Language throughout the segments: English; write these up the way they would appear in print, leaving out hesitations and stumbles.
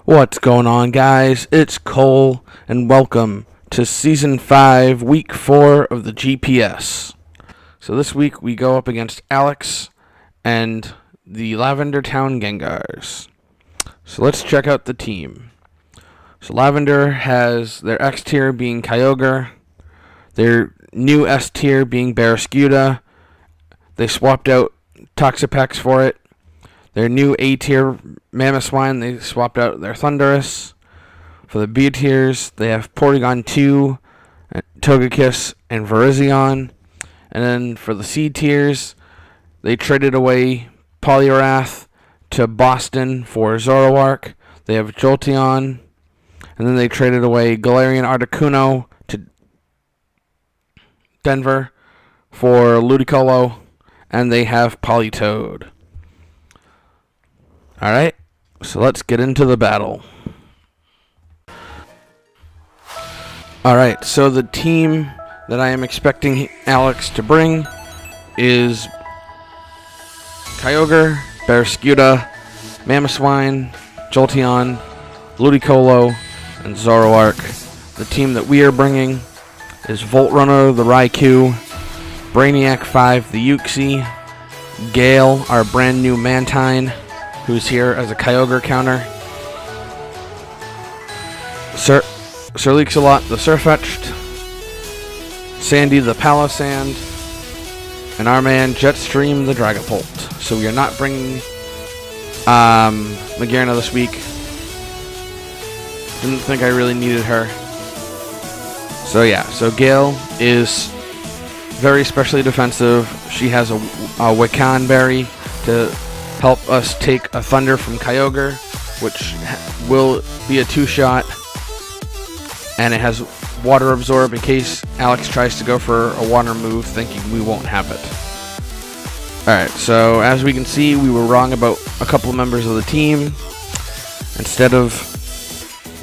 What's going on, guys? It's Cole, and welcome to Season 5, Week 4 of the GPS. So this week we go up against Alex and the Lavender Town Gengars. So let's check out the team. So Lavender has their X tier being Kyogre, their new S tier being Barraskewda. They swapped out Toxapex for it. Their new A tier Mamoswine, they swapped out their Thundurus. For the B tiers, they have Porygon 2, Togekiss, and Virizion. And then for the C tiers, they traded away Poliwrath to Boston for Zoroark. They have Jolteon. And then they traded away Galarian Articuno to Denver for Ludicolo. And they have Politoed. Alright, so let's get into the battle. Alright, so the team that I am expecting Alex to bring is Kyogre, Barraskewda, Mamoswine, Jolteon, Ludicolo, and Zoroark. The team that we are bringing is Voltrunner, the Raikou, Brainiac 5, the Uxie, Gale, our brand new Mantine, who's here as a Kyogre counter, Sirfetch'd, the Sirfetch'd, Sandy, the Palossand, and our man Jetstream, the Dragapult. So we are not bringing Magearna this week. Didn't think I really needed her. So yeah, so Gale is very specially defensive. She has a Wakan Berry to help us take a Thunder from Kyogre, which will be a 2-shot, and it has Water Absorb in case Alex tries to go for a water move thinking we won't have it. Alright, so as we can see, we were wrong about a couple of members of the team. Instead of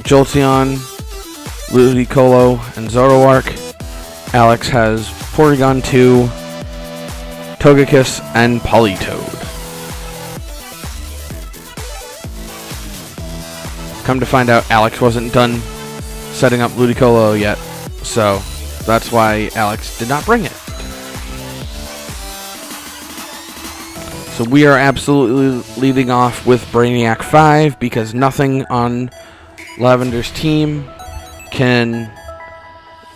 Jolteon, Ludicolo, and Zoroark, Alex has Porygon 2, Togekiss, and Politoed. Come to find out, Alex wasn't done setting up Ludicolo yet, so that's why Alex did not bring it. So we are absolutely leading off with Brainiac 5 because nothing on Lavender's team can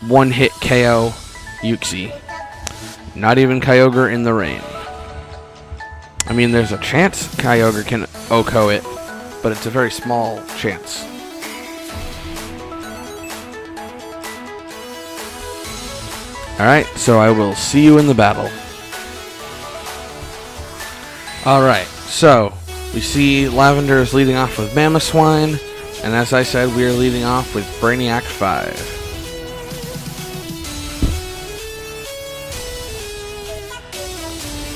one-hit KO Uxie. Not even Kyogre in the rain. I mean, there's a chance Kyogre can OHKO it, but it's a very small chance. Alright, so I will see you in the battle. Alright, so we see Lavender is leading off with Mamoswine, and as I said, we are leading off with Brainiac 5.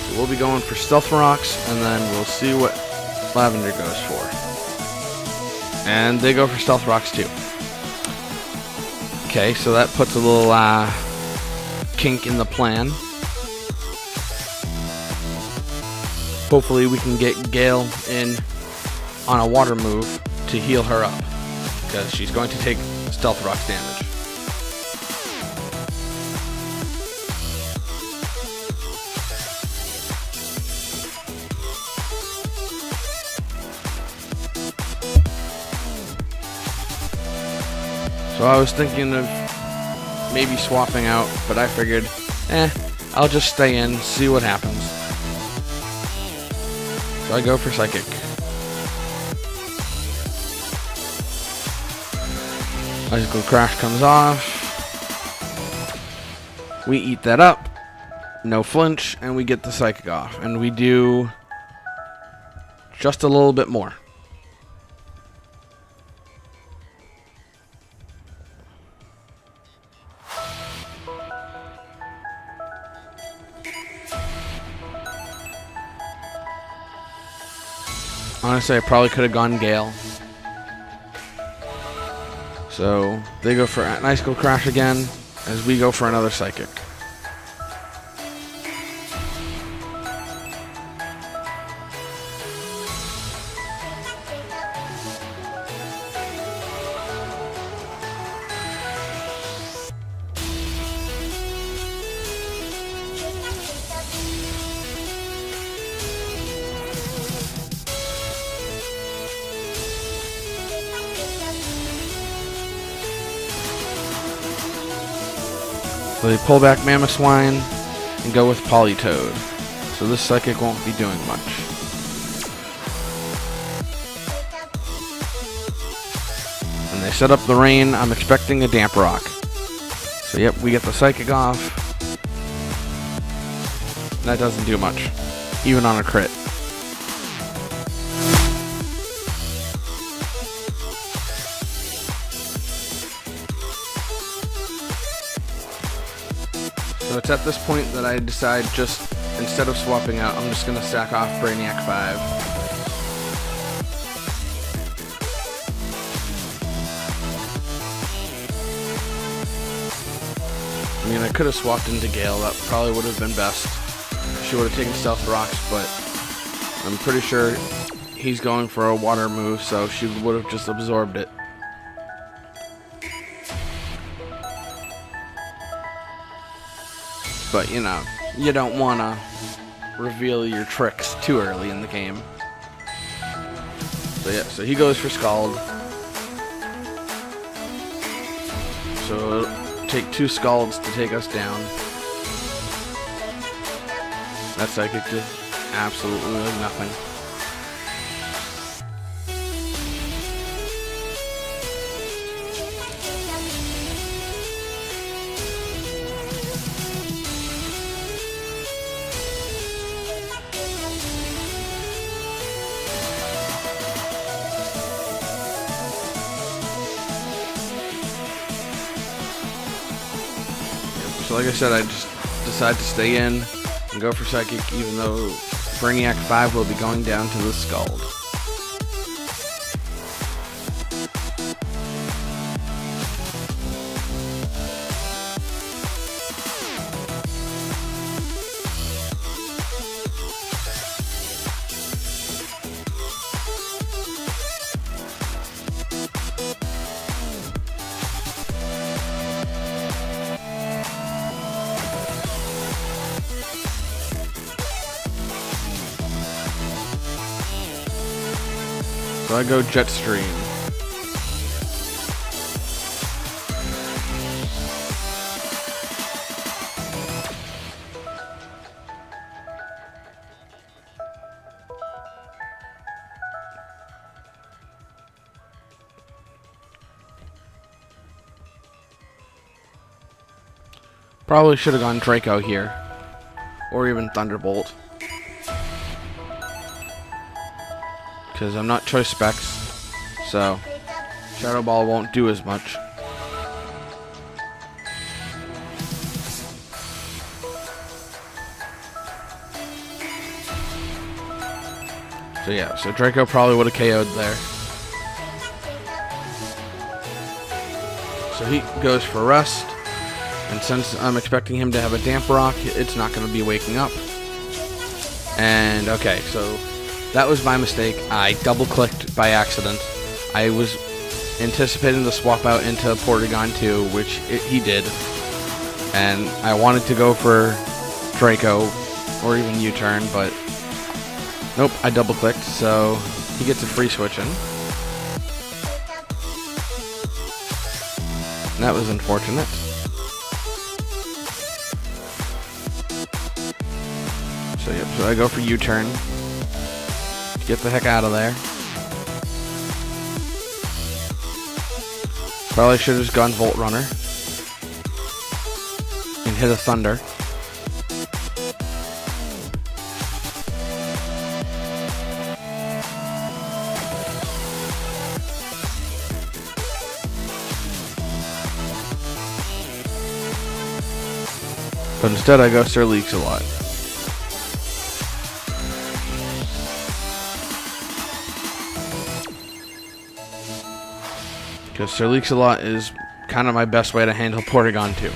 So we'll be going for Stealth Rocks, and then we'll see what Lavender goes for. And they go for Stealth Rocks too. Okay, so that puts a little kink in the plan. Hopefully we can get Gale in on a water move to heal her up, because she's going to take Stealth Rocks damage. So I was thinking of maybe swapping out, but I figured, I'll just stay in, see what happens. So I go for Psychic. Icicle Crash comes off. We eat that up. No flinch, and we get the Psychic off. And we do just a little bit more. Honestly, I probably could have gone Gale. So they go for an Icicle Crash again, as we go for another Psychic. So they pull back Mamoswine and go with Politoed. So this Psychic won't be doing much. And they set up the rain. I'm expecting a Damp Rock. So yep, we get the Psychic off. That doesn't do much, even on a crit. So it's at this point that I decide just, instead of swapping out, I'm just going to stack off Brainiac 5. I mean, I could have swapped into Gale, that probably would have been best. She would have taken Stealth Rocks, but I'm pretty sure he's going for a water move, so she would have just absorbed it. But, you know, you don't want to reveal your tricks too early in the game. So yeah, so he goes for Scald. So it'll take 2 Scalds to take us down. That Psychic did absolutely nothing. So like I said, I just decided to stay in and go for Psychic, even though Brainiac 5 will be going down to the Scald. So I go Jet Stream. Probably should have gone Draco here, or even Thunderbolt. Because I'm not Choice Specs, so Shadow Ball won't do as much. So yeah, so Draco probably would have KO'd there. So he goes for Rest, and since I'm expecting him to have a Damp Rock, it's not going to be waking up. And okay, so that was my mistake. I double-clicked by accident. I was anticipating the swap out into Porygon 2, which he did. And I wanted to go for Draco, or even U-turn, but nope, I double-clicked, so he gets a free switch in. And that was unfortunate. So yep, so I go for U-turn. Get the heck out of there. Probably should have just gone Volt Runner and hit a Thunder. But instead I go Sirfetch'd. Because Sirfetch'd is kind of my best way to handle Porygon 2.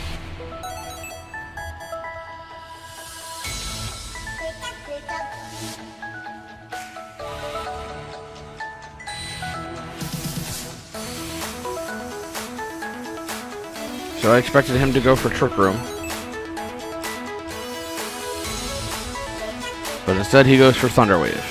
So I expected him to go for Trick Room. But instead he goes for Thunder Wave.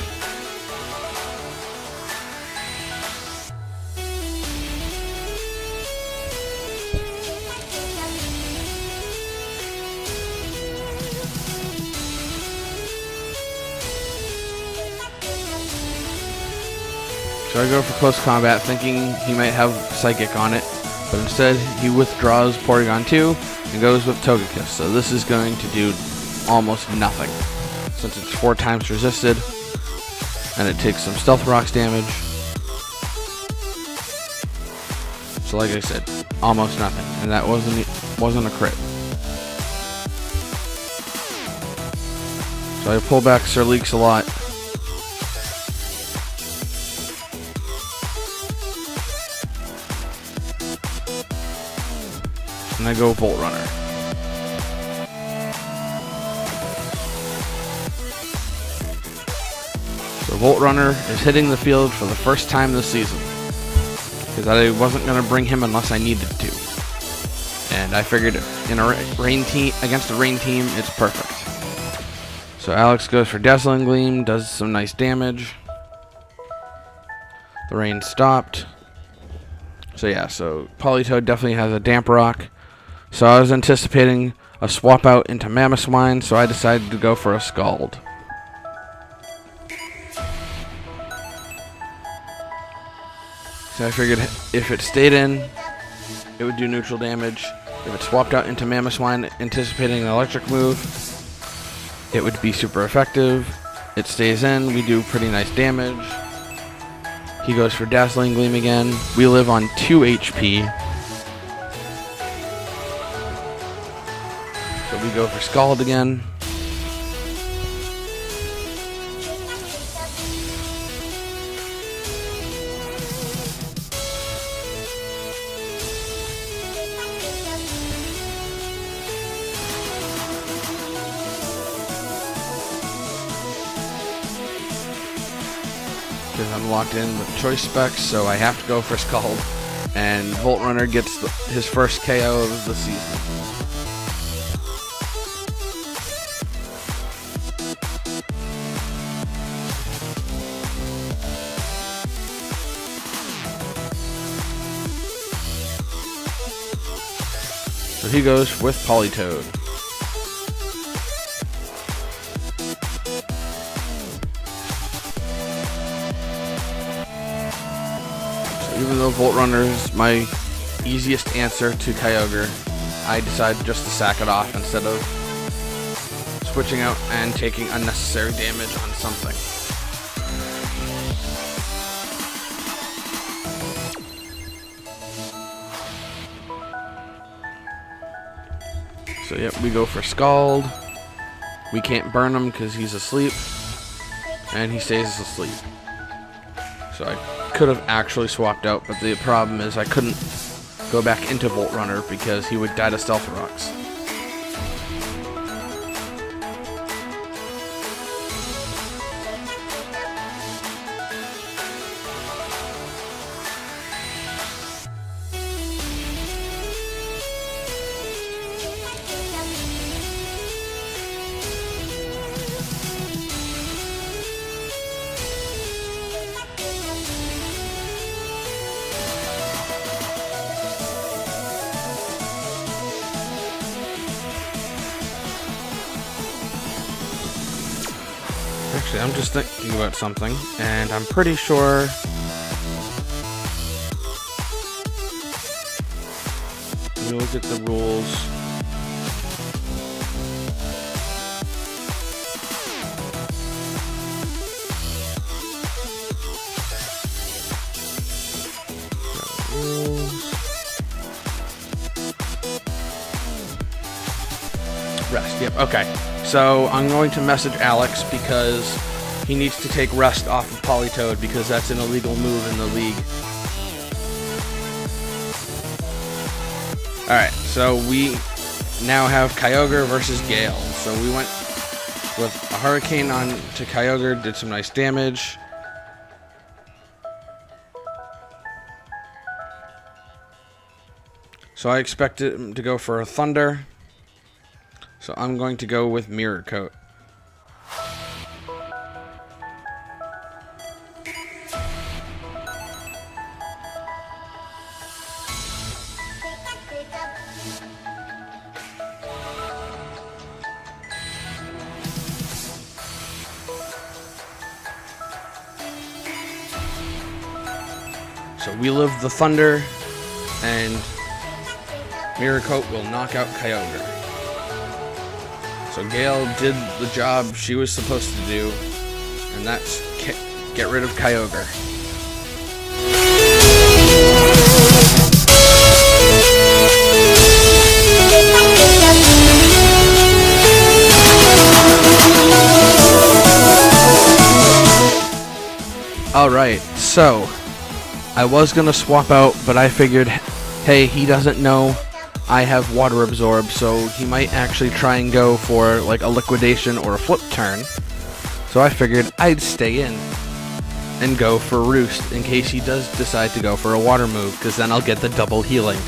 So I go for close combat thinking he might have Psychic on it, but instead he withdraws Porygon 2 and goes with Togekiss. So this is going to do almost nothing since it's 4 times resisted and it takes some Stealth Rocks damage. So like I said, almost nothing, and that wasn't a crit. So I pull back Sir Leaks-a-Lot. And I go Volt Runner. So Volt Runner is hitting the field for the first time this season, because I wasn't going to bring him unless I needed to. And I figured in a rain team against a rain team, it's perfect. So Alex goes for Dazzling Gleam, does some nice damage. The rain stopped. So yeah, so Politoed definitely has a Damp Rock. So I was anticipating a swap out into Mamoswine, so I decided to go for a Scald. So I figured if it stayed in, it would do neutral damage. If it swapped out into Mamoswine, anticipating an electric move, it would be super effective. It stays in, we do pretty nice damage. He goes for Dazzling Gleam again. We live on 2 HP. So we go for Scald again. Because I'm locked in with choice specs, so I have to go for Scald. And Volt Runner gets his first KO of the season. So he goes with Politoed. Even though Volt Runner is my easiest answer to Kyogre, I decided just to sack it off instead of switching out and taking unnecessary damage on something. So yep, we go for Scald. We can't burn him because he's asleep, and he stays asleep. So I could have actually swapped out, but the problem is I couldn't go back into Volt Runner because he would die to Stealth Rocks. Actually, I'm just thinking about something, and I'm pretty sure let me look at the rules. Rest, yep, okay. So I'm going to message Alex because he needs to take Rest off of Politoed because that's an illegal move in the league. Alright, so we now have Kyogre versus Gale. So we went with a Hurricane on to Kyogre, did some nice damage. So I expected him to go for a Thunder. So I'm going to go with Mirror Coat. So we live the thunder, and Mirror Coat will knock out Kyogre. So Gale did the job she was supposed to do, and that's get rid of Kyogre. Alright, so I was gonna swap out, but I figured, hey, he doesn't know I have Water Absorb, so he might actually try and go for like a Liquidation or a Flip turn. So I figured I'd stay in and go for Roost in case he does decide to go for a Water move, because then I'll get the double healing.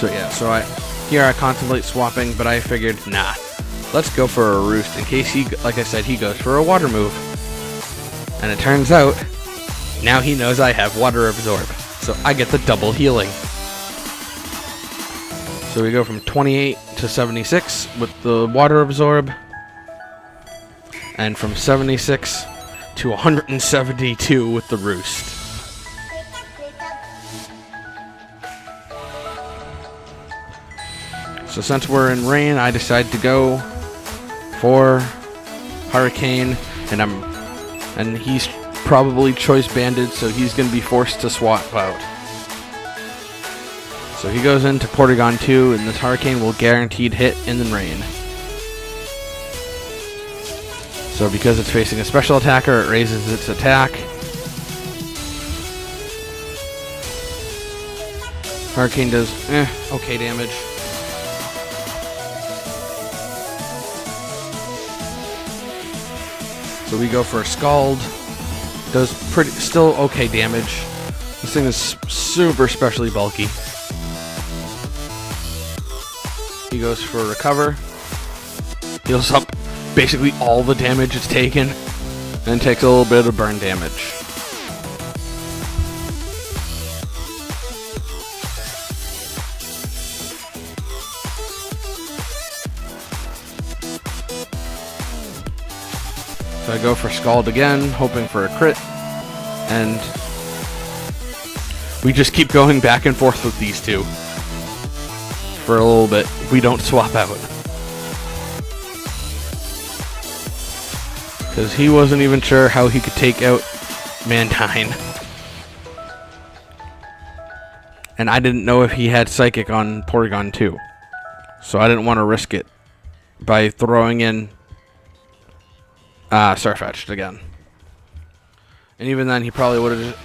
So yeah, here I contemplate swapping, but I figured, nah, let's go for a Roost in case he, like I said, he goes for a Water move. And it turns out, now he knows I have Water Absorb, so I get the double healing. So we go from 28 to 76 with the Water Absorb, and from 76 to 172 with the Roost. So since we're in rain, I decide to go for Hurricane, and he's probably choice banded, so he's going to be forced to swap out. So he goes into Porygon 2, and this Hurricane will guaranteed hit in the rain. So because it's facing a special attacker, it raises its attack. Hurricane does okay damage. So we go for a Scald. Does still okay damage. This thing is super specially bulky. He goes for Recover. Heals up basically all the damage it's taken, and takes a little bit of burn damage. So I go for Scald again, hoping for a crit, and we just keep going back and forth with these two for a little bit. We don't swap out. Because he wasn't even sure how he could take out Mantine. And I didn't know if he had Psychic on Porygon 2. So I didn't want to risk it by throwing in Sirfetch'd again. And even then, he probably would have...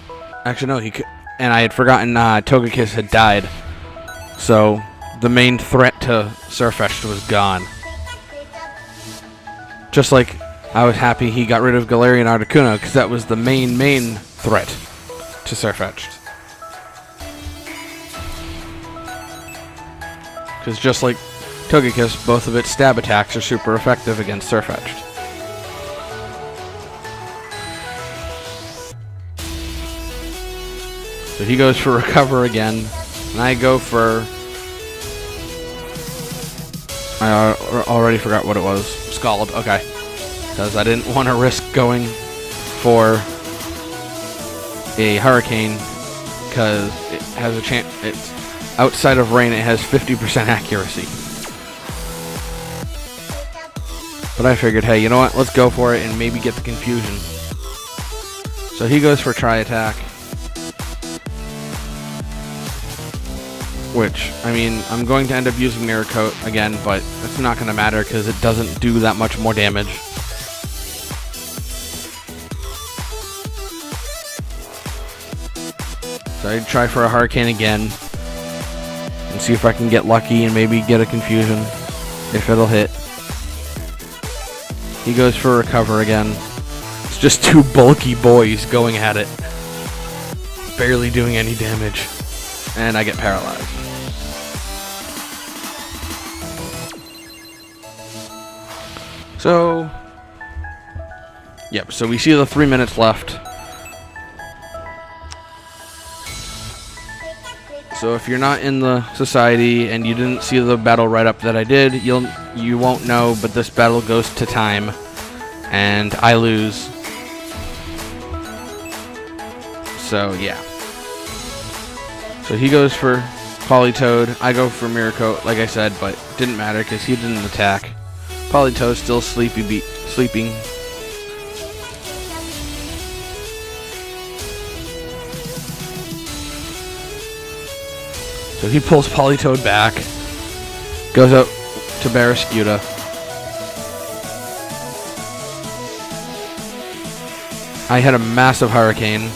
Actually, no, he could... And I had forgotten Togekiss had died. So the main threat to Sirfetch'd was gone. Just like I was happy he got rid of Galarian Articuno, because that was the main threat to Sirfetch'd. Because just like Togekiss, both of its stab attacks are super effective against Sirfetch'd. So he goes for Recover again, and I go for... I already forgot what it was. Scald, okay. Because I didn't want to risk going for a Hurricane, because it has a chance... It's outside of rain, it has 50% accuracy. But I figured, hey, you know what? Let's go for it and maybe get the confusion. So he goes for Tri-Attack. Which, I mean, I'm going to end up using Mirror Coat again, but it's not going to matter because it doesn't do that much more damage. So I'd try for a Hurricane again and see if I can get lucky and maybe get a confusion, if it'll hit. He goes for Recover again. It's just two bulky boys going at it, barely doing any damage, and I get paralyzed. So, yep, so we see the 3 minutes left. So if you're not in the society and you didn't see the battle write-up that I did, you won't know, but this battle goes to time, and I lose. So yeah. So he goes for Politoed, I go for Miracle, like I said, but didn't matter because he didn't attack. Politoed's still sleeping. So he pulls Politoed back, goes out to Barraskewda. I had a massive hurricane.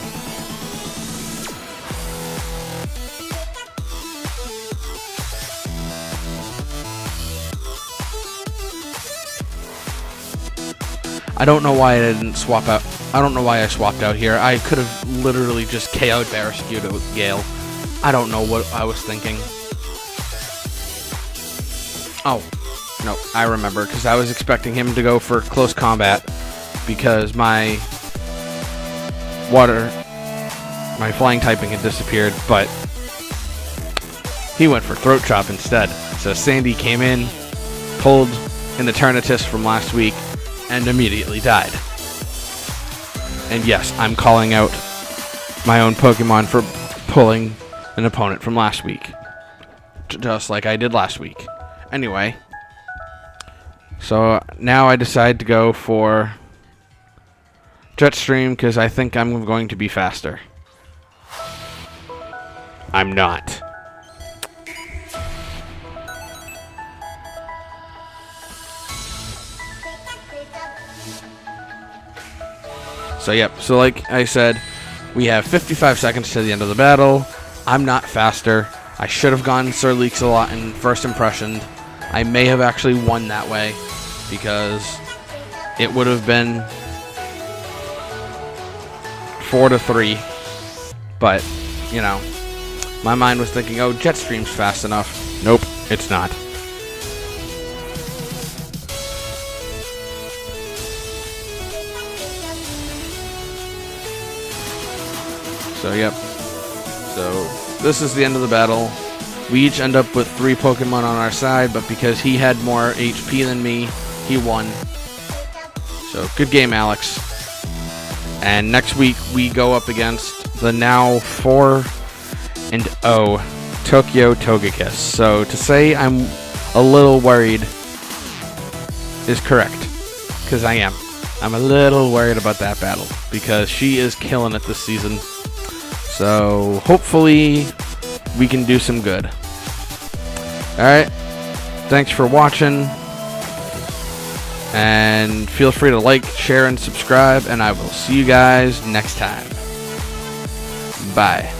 I don't know why I didn't swap out. I don't know why I swapped out here. I could have literally just KO'd Barraskewda with Gale. I don't know what I was thinking. Oh, no, I remember, because I was expecting him to go for close combat because my flying typing had disappeared, but he went for Throat Chop instead. So Sandy came in, pulled an Eternatus from last week, and immediately died. And yes, I'm calling out my own Pokemon for pulling an opponent from last week, just like I did last week. Anyway, so now I decide to go for Jetstream because I think I'm going to be faster. I'm not. So yep, so like I said, we have 55 seconds to the end of the battle. I'm not faster. I should have gone Sir Leaks-a-Lot in first impression. I may have actually won that way because it would have been 4-3. But, you know, my mind was thinking, oh, Jetstream's fast enough. Nope, it's not. So, yep. So, this is the end of the battle. We each end up with 3 Pokemon on our side, but because he had more HP than me, he won. So, good game, Alex. And next week, we go up against the now 4-0 Tokyo Togekiss. So, to say I'm a little worried is correct, because I am. I'm a little worried about that battle, because she is killing it this season. So, hopefully, we can do some good. Alright, thanks for watching, and feel free to like, share, and subscribe, and I will see you guys next time. Bye.